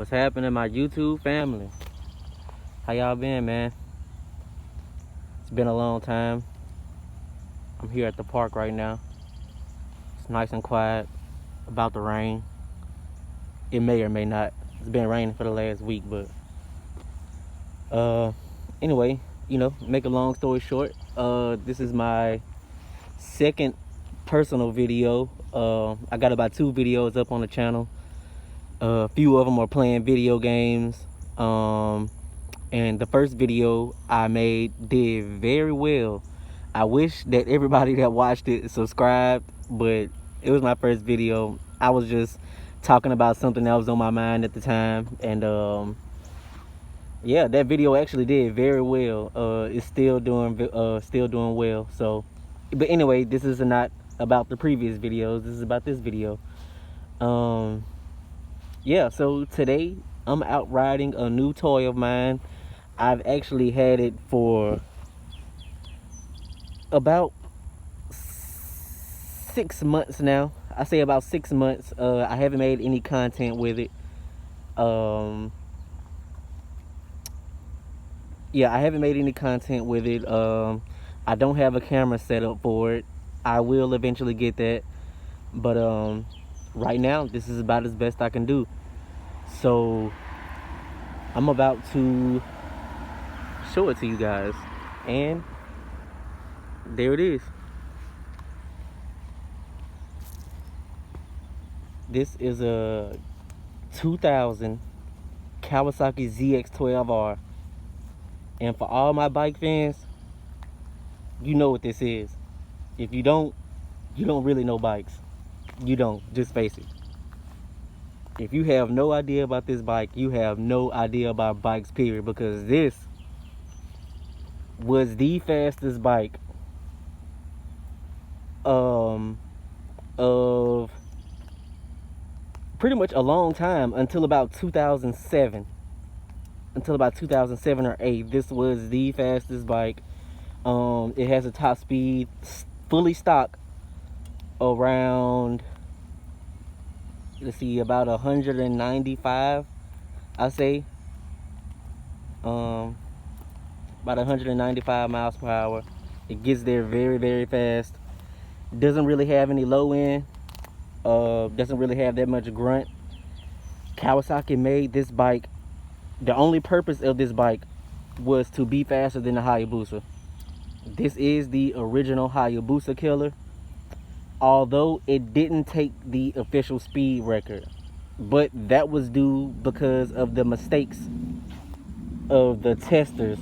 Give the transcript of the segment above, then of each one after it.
What's happening, my YouTube family? How y'all been, man? It's been a long time. I'm here at the park right now. It's nice and quiet. About to rain. It may or may not. It's been raining for the last week, but anyway, make a long story short, this is my second personal video. I got about 2 videos up on the channel. A few of them are playing video games. And the first video I made did very well. I wish that everybody that watched it subscribed, but it was my first video. I was just talking about something that was on my mind at the time, and yeah, that video actually did very well. It's still doing well. So, but anyway, this is not about the previous videos. This is about this video. Yeah, so today I'm out riding a new toy of mine. I've actually had it for about 6 months now. I say about 6 months. I haven't made any content with it. Yeah, I haven't made any content with it. I don't have a camera set up for it. I will eventually get that, but right now this is about as best I can do. So I'm about to show it to you guys, and there it is. This is a 2000 Kawasaki ZX12R, and for all my bike fans, you know what this is. If you don't, you don't really know bikes. You don't, just face it. If you have no idea about this bike, you have no idea about bikes, period, because this was the fastest bike of pretty much a long time, until about 2007. Until about 2007 or 8, this was the fastest bike. It has a top speed, fully stock, around, let's see, about 195, I say. About 195 miles per hour. It gets there very, very fast. Doesn't really have any low end. Doesn't really have that much grunt. Kawasaki made this bike. The only purpose of this bike was to be faster than the Hayabusa. This is the original Hayabusa killer, although it didn't take the official speed record, but that was due because of the mistakes of the testers,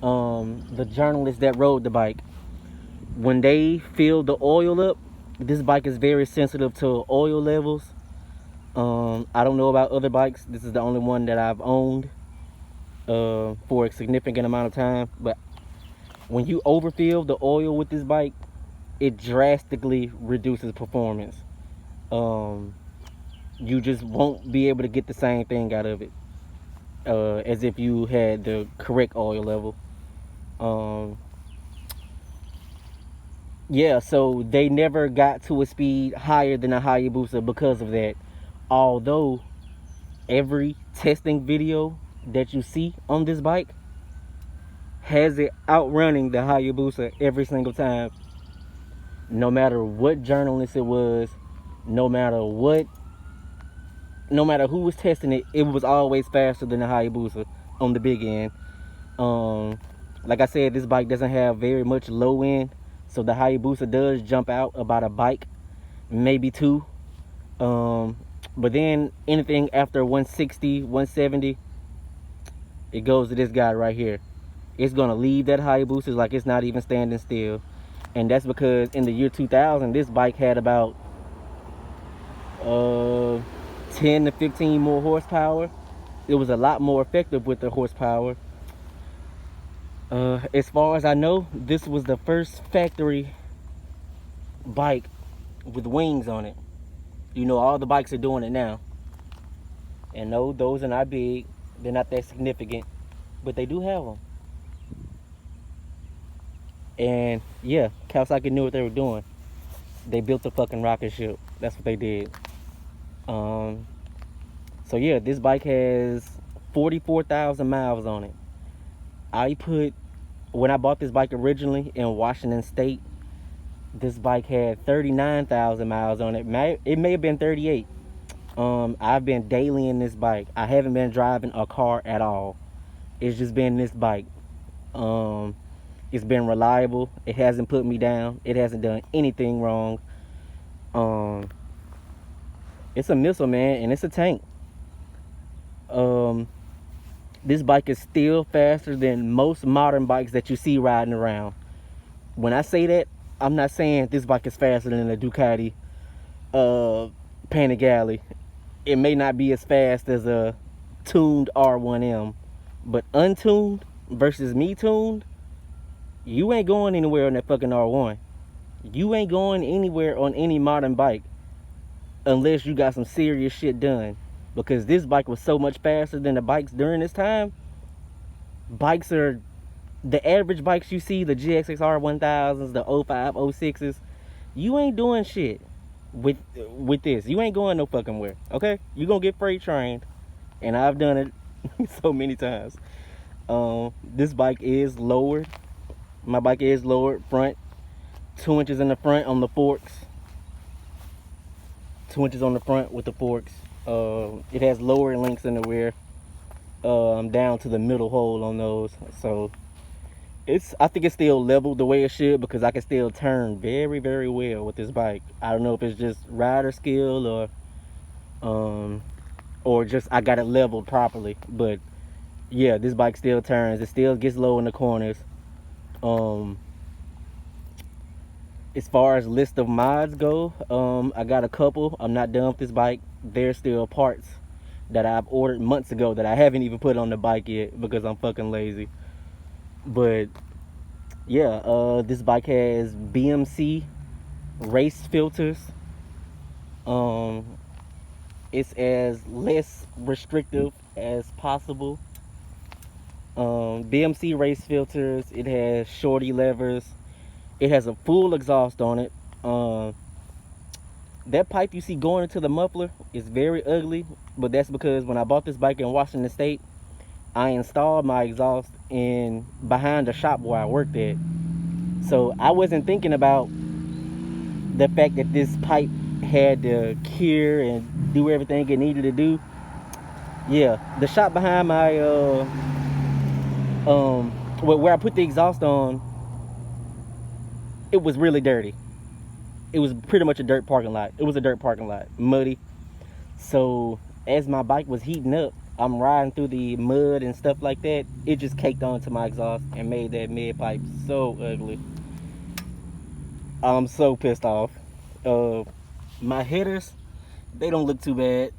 the journalists that rode the bike. When they filled the oil up, this bike is very sensitive to oil levels. I don't know about other bikes. This is the only one that I've owned for a significant amount of time, but when you overfill the oil with this bike, it drastically reduces performance. You just won't be able to get the same thing out of it as if you had the correct oil level. Yeah, so they never got to a speed higher than a Hayabusa because of that. Although every testing video that you see on this bike has it outrunning the Hayabusa every single time. No matter what journalist it was, no matter who was testing it, it was always faster than the Hayabusa on the big end. Like I said, this bike doesn't have very much low end, so the Hayabusa does jump out about a bike, maybe 2. But then anything after 160, 170, it goes to this guy right here. It's gonna leave that Hayabusa like it's not even standing still. And that's because in the year 2000, this bike had about 10 to 15 more horsepower. It was a lot more effective with the horsepower. As far as I know, this was the first factory bike with wings on it. All the bikes are doing it now. And no, those are not big. They're not that significant, but they do have them. And yeah, Kawasaki knew what they were doing. They built a fucking rocket ship. That's what they did. So yeah, this bike has 44,000 miles on it. When I bought this bike originally in Washington State, this bike had 39,000 miles on it. It may have been 38. I've been daily in this bike. I haven't been driving a car at all. It's just been this bike. It's been reliable. It hasn't put me down. It hasn't done anything wrong. It's a missile, man, and it's a tank. This bike is still faster than most modern bikes that you see riding around. When I say that, I'm not saying this bike is faster than a Ducati Panigale. It may not be as fast as a tuned R1M, but untuned versus me tuned, you ain't going anywhere on that fucking R1. You ain't going anywhere on any modern bike unless you got some serious shit done. Because this bike was so much faster than the bikes during this time. The average bikes you see, the GXXR1000s, the 05, 06s, you ain't doing shit with this. You ain't going no fucking where, okay? You gonna get freight trained, and I've done it so many times. This bike is lowered. My bike is lowered front, 2 inches in the front on the forks, 2 inches on the front with the forks. It has lower links in the rear, down to the middle hole on those. So I think it's still leveled the way it should, because I can still turn very, very well with this bike. I don't know if it's just rider skill or just I got it leveled properly, but yeah, this bike still turns. It still gets low in the corners. As far as list of mods go, I got a couple. I'm not done with this bike. There's still parts that I've ordered months ago that I haven't even put on the bike yet because I'm fucking lazy. But yeah, this bike has BMC race filters. It's as less restrictive as possible. BMC race filters. It has shorty levers. It has a full exhaust on it. That pipe you see going into the muffler is very ugly, but that's because when I bought this bike in Washington State, I installed my exhaust behind the shop where I worked at. So I wasn't thinking about the fact that this pipe had to cure and do everything it needed to do. Yeah, the shop behind my where I put the exhaust on, it was really dirty. It was pretty much a dirt parking lot. It was a dirt parking lot, muddy. So as my bike was heating up, I'm riding through the mud and stuff like that. It just caked onto my exhaust and made that mid pipe so ugly. I'm so pissed off. My headers, they don't look too bad.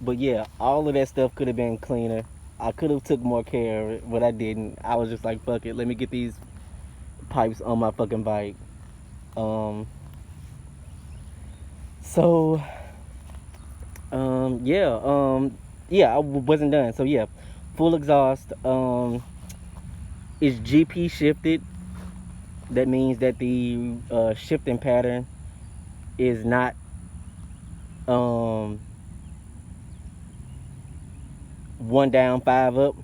But yeah, all of that stuff could have been cleaner. I could have took more care of it, but I didn't. I was just like, fuck it, let me get these pipes on my fucking bike. Yeah, I wasn't done. So yeah, full exhaust. It's GP shifted. That means that the shifting pattern is not one down, five up.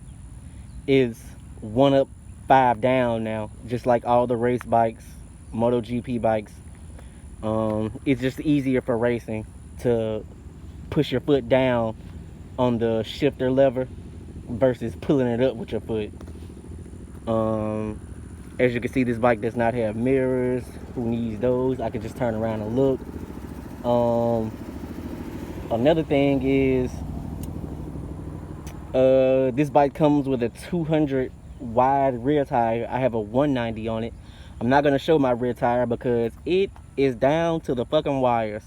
Is one up, five down now, just like all the race bikes, MotoGP bikes. It's just easier for racing to push your foot down on the shifter lever versus pulling it up with your foot. As you can see, this bike does not have mirrors. Who needs those? I can just turn around and look. Another thing is this bike comes with a 200 wide rear tire. I have a 190 on it. I'm not gonna show my rear tire because it is down to the fucking wires.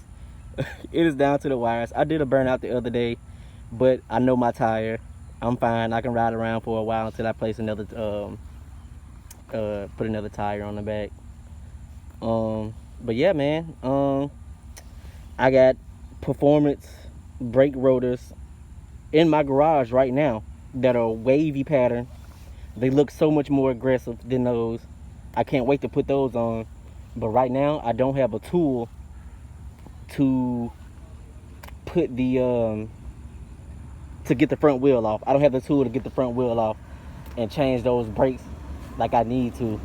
It is down to the wires. I did a burnout the other day, but I know my tire. I'm fine. I can ride around for a while until I place another put another tire on the back. But yeah, man, I got performance brake rotors in my garage right now that are wavy pattern. They look so much more aggressive than those. I can't wait to put those on, but right now I don't have a tool to put the to get the front wheel off. I don't have the tool to get the front wheel off and change those brakes like I need to.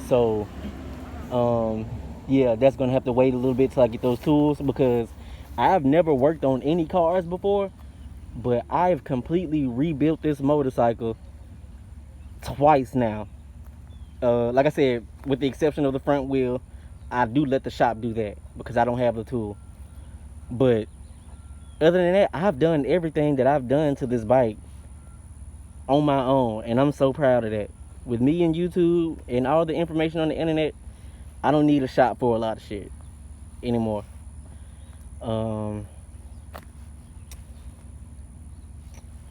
So yeah, that's gonna have to wait a little bit till I get those tools, because I've never worked on any cars before, but I've completely rebuilt this motorcycle twice now. Like I said, with the exception of the front wheel, I do let the shop do that because I don't have the tool. But other than that, I've done everything that I've done to this bike on my own, and I'm so proud of that. With me and YouTube and all the information on the internet, I don't need a shop for a lot of shit anymore.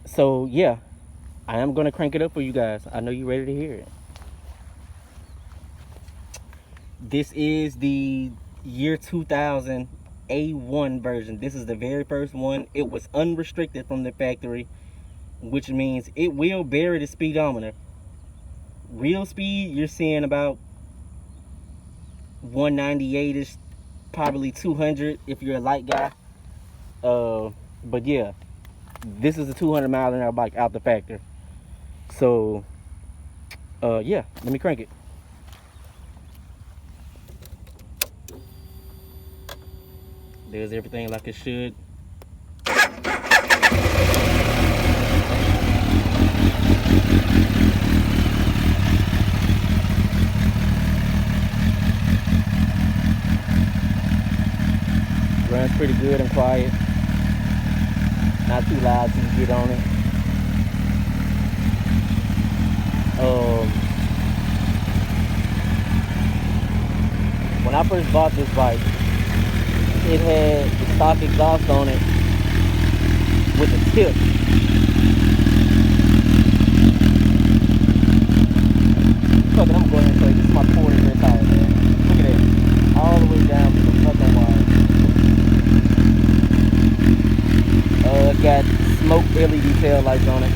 So yeah, I am gonna crank it up for you guys. I know you're ready to hear it. This is the year 2000 A1 version. This is the very first one. It was unrestricted from the factory, which means it will vary the speedometer. Real speed, you're seeing about 198ish, probably 200 if you're a light guy. But yeah, this is a 200 mile an hour bike out the factory. So yeah, let me crank it. There's everything like it should. Runs pretty good and quiet. Not too loud till you get on it. When I first bought this bike, it had the stock exhaust on it with a tip. Fuck it, I'm going to show you. This is my 40-year tire, man. Look at that. All the way down to the fucking wire. It got smoke LED tail lights on it.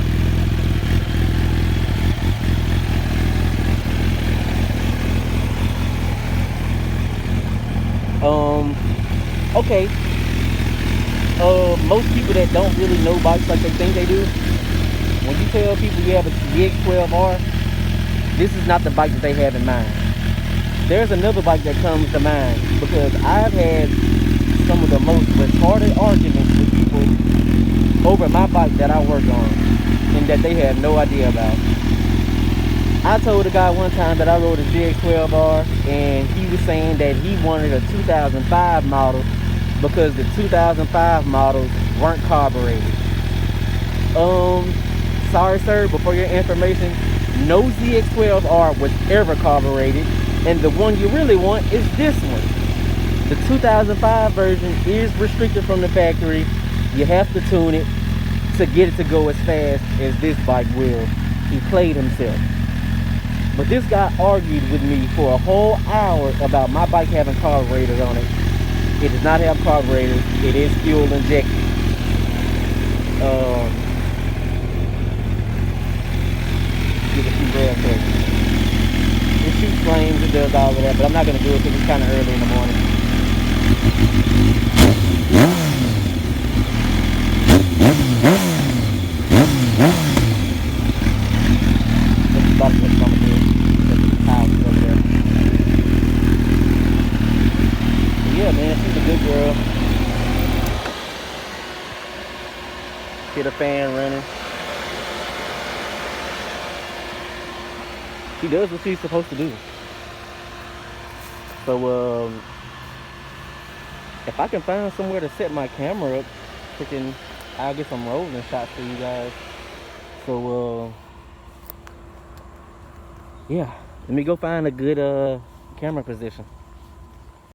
Okay. Most people that don't really know bikes like they think they do, when you tell people you have a ZX12R, this is not the bike that they have in mind. There's another bike that comes to mind, because I've had some of the most retarded arguments with people over my bike that I work on and that they have no idea about. I told a guy one time that I rode a ZX12R, and he was saying that he wanted a 2005 model because the 2005 models weren't carbureted. Sorry sir, but for your information, no ZX12R was ever carbureted, and the one you really want is this one. The 2005 version is restricted from the factory. You have to tune it to get it to go as fast as this bike will. He played himself. But this guy argued with me for a whole hour about my bike having carburetors on it. It does not have carburetors. It is fuel injected. Give it some rev tests. It shoots flames, it does all of that, but I'm not going to do it because it's kind of early in the morning. That's about what I'm going to do. Over there. But yeah, man, she's a good girl. Get a fan running. She does what she's supposed to do. So if I can find somewhere to set my camera up, freaking, I'll get some rolling shots for you guys. So yeah, let me go find a good camera position.